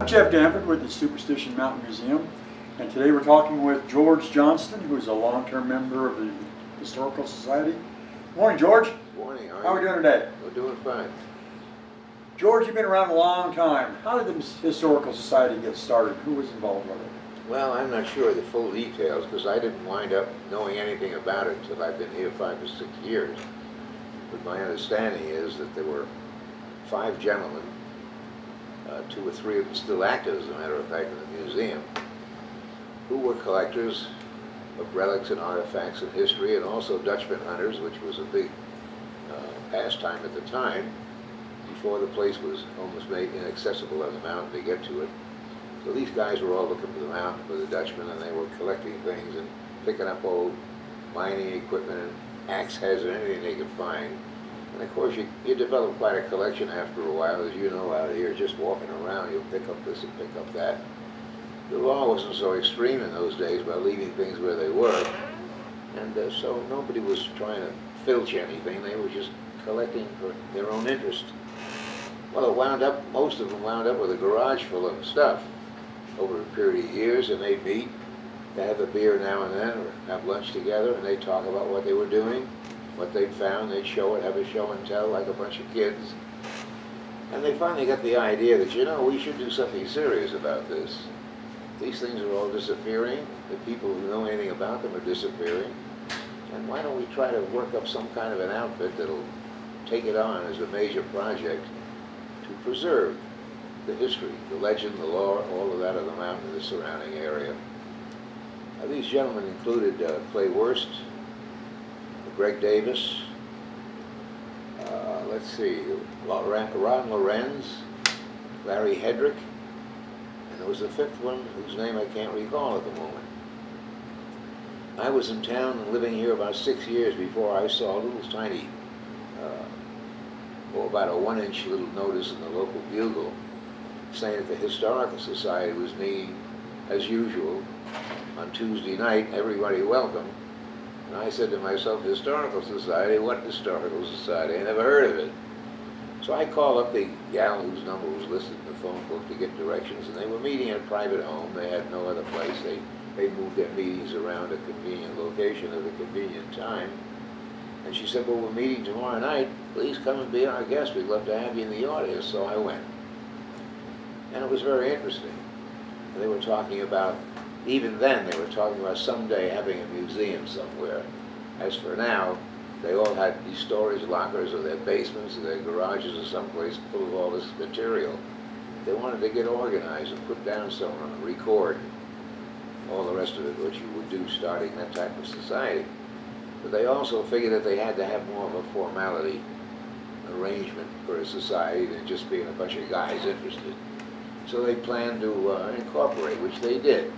I'm Jeff Danford with the Superstition Mountain Museum, and today we're talking with George Johnston, who is a long-term member of the Historical Society. Morning, George. Morning. How are we doing today? We're doing fine. George, you've been around a long time. How did the Historical Society get started? Who was involved with it? Well, I'm not sure of the full details because I didn't wind up knowing anything about it until I've been here 5 or 6 years. But my understanding is that there were 5 gentlemen, 2 or 3 of them still active, as a matter of fact, in the museum, who were collectors of relics and artifacts of history, and also Dutchman Hunters, which was a big pastime at the time, before the place was almost made inaccessible on the mountain to get to it. So these guys were all looking for the mountain for the Dutchmen, and they were collecting things and picking up old mining equipment and axe heads and anything they could find. And of course, you develop quite a collection after a while, as you know, out here, just walking around, you'll pick up this and pick up that. The law wasn't so extreme in those days about leaving things where they were, and so nobody was trying to filch anything. They were just collecting for their own interest. Well, it wound up, most of them wound up with a garage full of stuff over a period of years, and they'd meet, they have a beer now and then, or have lunch together, and they'd talk about what they were doing, what they'd found. They'd show it, have a show and tell like a bunch of kids. And they finally got the idea that, you know, we should do something serious about this. These things are all disappearing. The people who know anything about them are disappearing. And why don't we try to work up some kind of an outfit that'll take it on as a major project to preserve the history, the legend, the lore, all of that of the mountain and the surrounding area. These gentlemen included Clay Wurst, Greg Davis, let's see, Ron Lorenz, Larry Hedrick, and there was a 5th one whose name I can't recall at the moment. I was in town and living here about 6 years before I saw a little tiny, about a 1-inch little notice in the local Bugle saying that the Historical Society was meeting as usual on Tuesday night, everybody welcome. And I said to myself, Historical Society? What Historical Society? I never heard of it. So I called up the gal whose number was listed in the phone book to get directions, and they were meeting at a private home. They had no other place. They moved their meetings around a convenient location at a convenient time. And she said, well, we're meeting tomorrow night. Please come and be our guest. We'd love to have you in the audience. So I went. And it was very interesting. And they were talking about, even then, they were talking about someday having a museum somewhere. As for now, they all had these storage lockers or their basements or their garages or someplace full of all this material. They wanted to get organized and put down somewhere and record all the rest of it, what you would do starting that type of society. But they also figured that they had to have more of a formality arrangement for a society than just being a bunch of guys interested. So they planned to incorporate, which they did.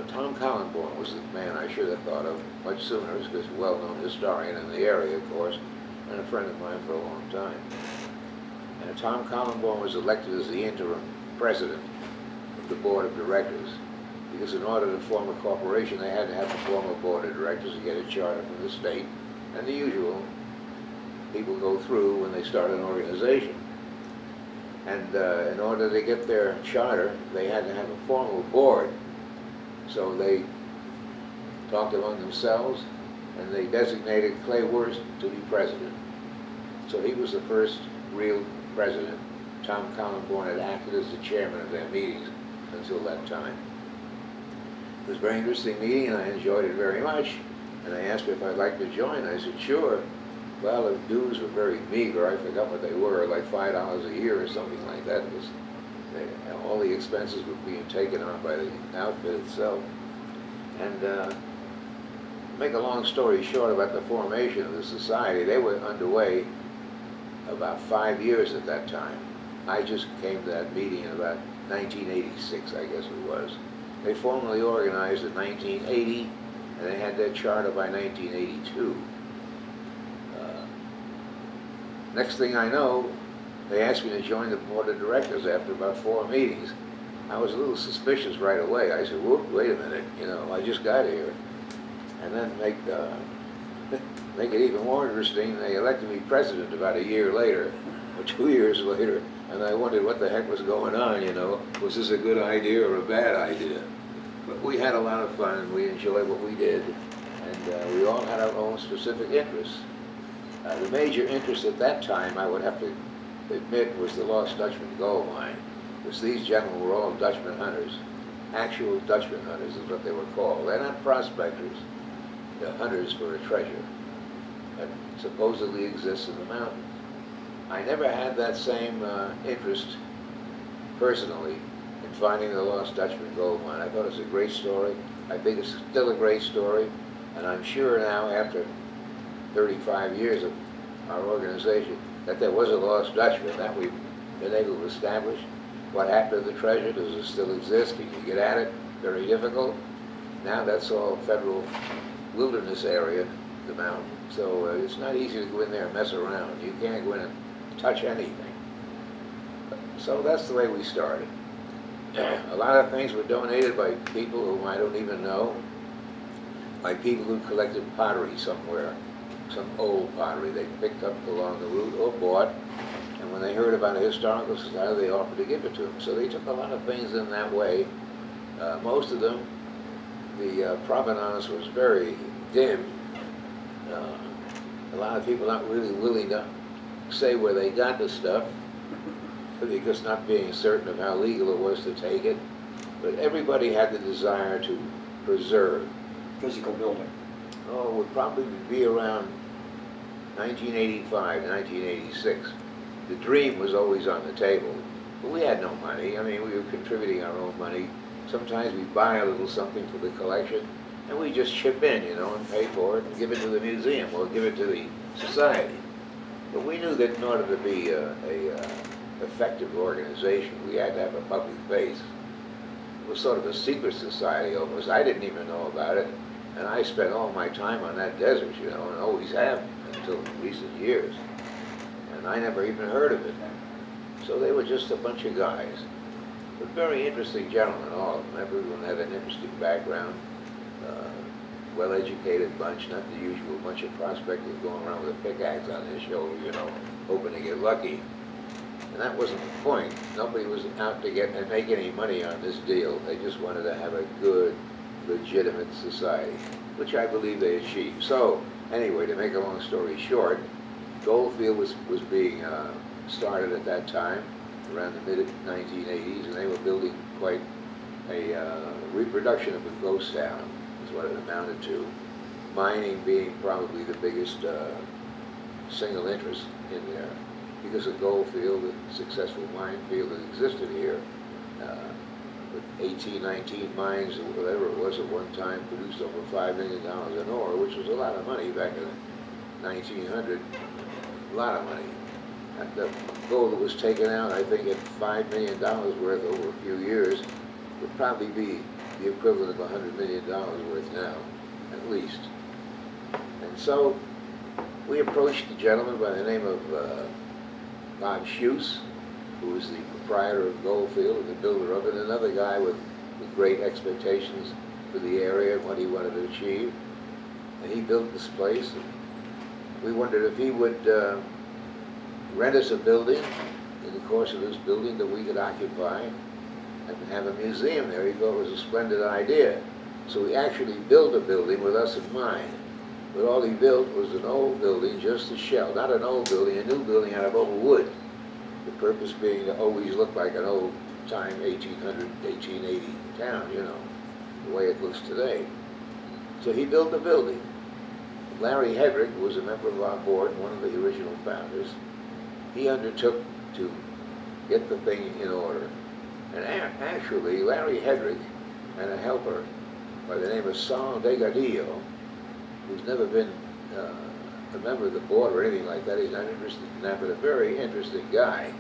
Tom Kollenborn was the man I should have thought of much sooner, because he's a well-known historian in the area, of course, and a friend of mine for a long time. And Tom Kollenborn was elected as the interim president of the board of directors, because in order to form a corporation, they had to have a formal board of directors and get a charter from the state, and the usual people go through when they start an organization. And in order to get their charter, they had to have a formal board. So they talked among themselves, and they designated Clay Wurst to be president. So he was the first real president. Tom Kollenborn had acted as the chairman of their meetings until that time. It was a very interesting meeting, and I enjoyed it very much. And they asked me if I'd like to join. I said, sure. Well, the dues were very meager. I forgot what they were, like $5 a year or something like that. It was, all the expenses were being taken on by the outfit itself. And make a long story short about the formation of the society, they were underway about 5 years at that time. I just came to that meeting in about 1986, I guess it was. They formally organized in 1980, and they had their charter by 1982. Next thing I know, they asked me to join the board of directors after about 4 meetings. I was a little suspicious right away. I said, whoop, wait a minute, you know, I just got here. And then make it even more interesting, they elected me president about a year later. or 2 years later, and I wondered what the heck was going on, Was this a good idea or a bad idea? But we had a lot of fun, and we enjoyed what we did, and we all had our own specific interests. The major interest at that time, I would have to admit, was the lost Dutchman gold mine, because these gentlemen were all Dutchman hunters. Actual Dutchman hunters is what they were called. They're not prospectors, they're hunters for a treasure that supposedly exists in the mountains. I never had that same interest personally in finding the lost Dutchman gold mine. I thought it was a great story. I think it's still a great story, and I'm sure now, after 35 years of our organization, that there was a lost Dutchman that we've been able to establish. What happened to the treasure? Does it still exist? Can you get at it? Very difficult. Now that's all federal wilderness area, the mountain. So it's not easy to go in there and mess around. You can't go in and touch anything. So that's the way we started. A lot of things were donated by people whom I don't even know, by people who collected pottery somewhere, some old pottery they picked up along the route or bought, and when they heard about a historical society, they offered to give it to them. So they took a lot of things in that way. Most of them, the provenance was very dim. A lot of people not really willing to say where they got the stuff, because not being certain of how legal it was to take it. But everybody had the desire to preserve. Physical building. Oh, it would probably be around 1985, 1986. The dream was always on the table, but we had no money. I mean, we were contributing our own money. Sometimes we buy a little something for the collection, and we just chip in, and pay for it and give it to the museum or give it to the society. But we knew that in order to be a effective organization, we had to have a public face. It was sort of a secret society almost. I didn't even know about it, and I spent all my time on that desert, and always have until recent years. And I never even heard of it. So they were just a bunch of guys. But very interesting gentlemen, all of them. Everyone had an interesting background. Well-educated bunch, not the usual bunch of prospectors going around with a pickaxe on their shoulder, hoping to get lucky. And that wasn't the point. Nobody was out to get and make any money on this deal. They just wanted to have a good, legitimate society, which I believe they achieved. So, anyway, to make a long story short, Goldfield was being started at that time, around the mid-1980s, and they were building quite a reproduction of a ghost town, is what it amounted to. Mining being probably the biggest single interest in there, because a gold field, a successful mine field that existed here, with 18, 19 mines, or whatever it was at one time, produced over $5 million in ore, which was a lot of money back in 1900, a lot of money. And the gold that was taken out, I think at $5 million worth over a few years, would probably be the equivalent of $100 million worth now, at least. And so we approached a gentleman by the name of Bob Schutz, who was the proprietor of Goldfield and the builder of it, another guy with great expectations for the area and what he wanted to achieve. And he built this place. And we wondered if he would rent us a building in the course of this building that we could occupy and have a museum there. He thought it was a splendid idea. So he actually built a building with us in mind. But all he built was an old building, just a shell. Not an old building, a new building out of old wood. The purpose being to always look like an old-time 1800, 1880 town, the way it looks today. So he built the building. Larry Hedrick, who was a member of our board and one of the original founders, he undertook to get the thing in order. And actually, Larry Hedrick and a helper by the name of Sal Delgadillo, who's never been a member of the board or anything like that, he's not interested in that, but a very interesting guy.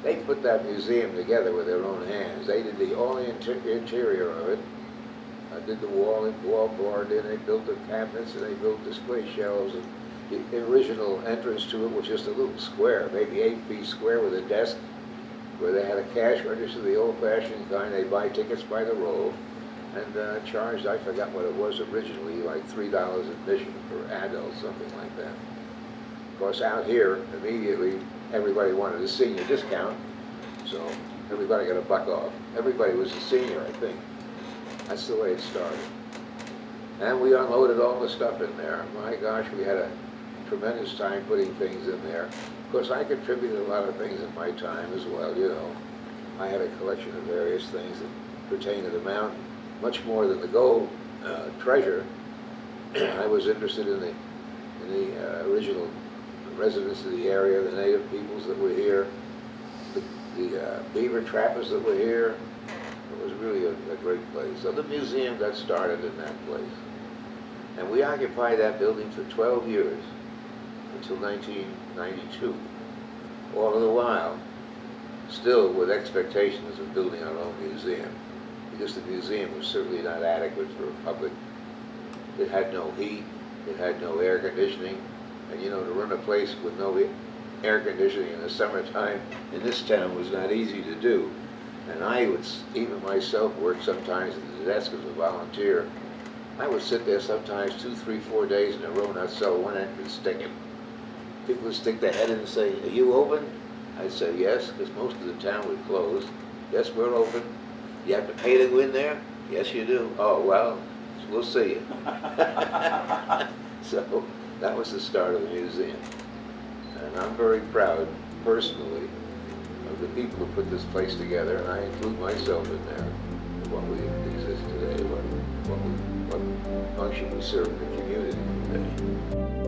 They put that museum together with their own hands. They did all the interior of it, did the wall board in, they built the cabinets, and they built display shelves. And the original entrance to it was just a little square, maybe 8 feet square, with a desk where they had a cash register, the old-fashioned kind. They buy tickets by the roll, and charged, I forgot what it was originally, like $3 admission for adults, something like that. Of course, out here, immediately, everybody wanted a senior discount, so everybody got a buck off. Everybody was a senior, I think. That's the way it started. And we unloaded all the stuff in there. My gosh, we had a tremendous time putting things in there. Of course, I contributed a lot of things in my time as well, you know. I had a collection of various things that pertain to the mountain, much more than the gold treasure. I was interested in the original residents of the area, the native peoples that were here, the beaver trappers that were here. It was really a great place. So the museum got started in that place. And we occupied that building for 12 years, until 1992. All of the while, still with expectations of building our own museum, because the museum was certainly not adequate for a public. It had no heat, it had no air conditioning, and you know, to run a place with no air conditioning in the summertime in this town was not easy to do. And I would, even myself, work sometimes at the desk as a volunteer. I would sit there sometimes 2, 3, 4 days in a row, not sell one entrance ticket. People would stick their head in and say, "Are you open?" I'd say yes, because most of the town would close. "Yes, we're open." "You have to pay to go in there?" "Yes, you do." "Oh, well, we'll see you." So that was the start of the museum. And I'm very proud, personally, of the people who put this place together, and I include myself in there, what we exist today, what function we serve in the community today.